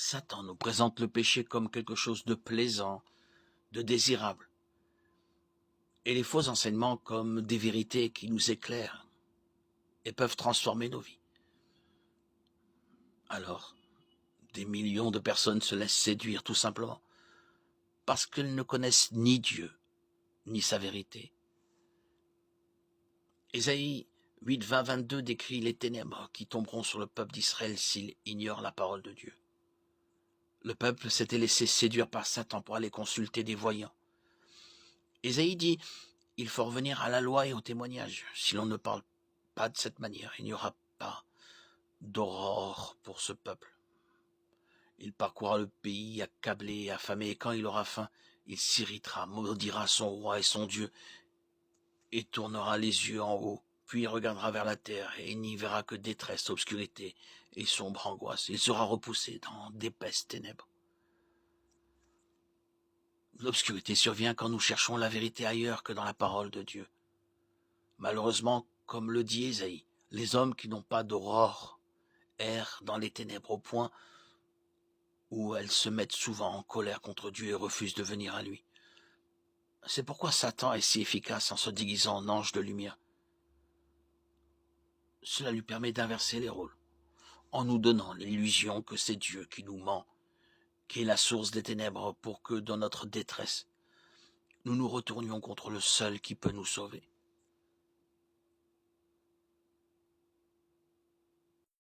Satan nous présente le péché comme quelque chose de plaisant, de désirable, et les faux enseignements comme des vérités qui nous éclairent et peuvent transformer nos vies. Alors, des millions de personnes se laissent séduire tout simplement parce qu'elles ne connaissent ni Dieu, ni sa vérité. Ésaïe 8, 20, 22 décrit les ténèbres qui tomberont sur le peuple d'Israël s'il ignore la parole de Dieu. Le peuple s'était laissé séduire par Satan pour aller consulter des voyants. Ésaïe dit, il faut revenir à la loi et au témoignage. Si l'on ne parle pas de cette manière, il n'y aura pas d'aurore pour ce peuple. Il parcourra le pays accablé et affamé, et quand il aura faim, il s'irritera, maudira son roi et son Dieu, et tournera les yeux en haut, puis il regardera vers la terre, et il n'y verra que détresse, obscurité et sombre angoisse. Il sera repoussé dans d'épaisses ténèbres. L'obscurité survient quand nous cherchons la vérité ailleurs que dans la parole de Dieu. Malheureusement, comme le dit Ésaïe, les hommes qui n'ont pas d'aurore errent dans les ténèbres au point où elles se mettent souvent en colère contre Dieu et refusent de venir à lui. C'est pourquoi Satan est si efficace en se déguisant en ange de lumière. Cela lui permet d'inverser les rôles, en nous donnant l'illusion que c'est Dieu qui nous ment, qui est la source des ténèbres pour que, dans notre détresse, nous nous retournions contre le seul qui peut nous sauver.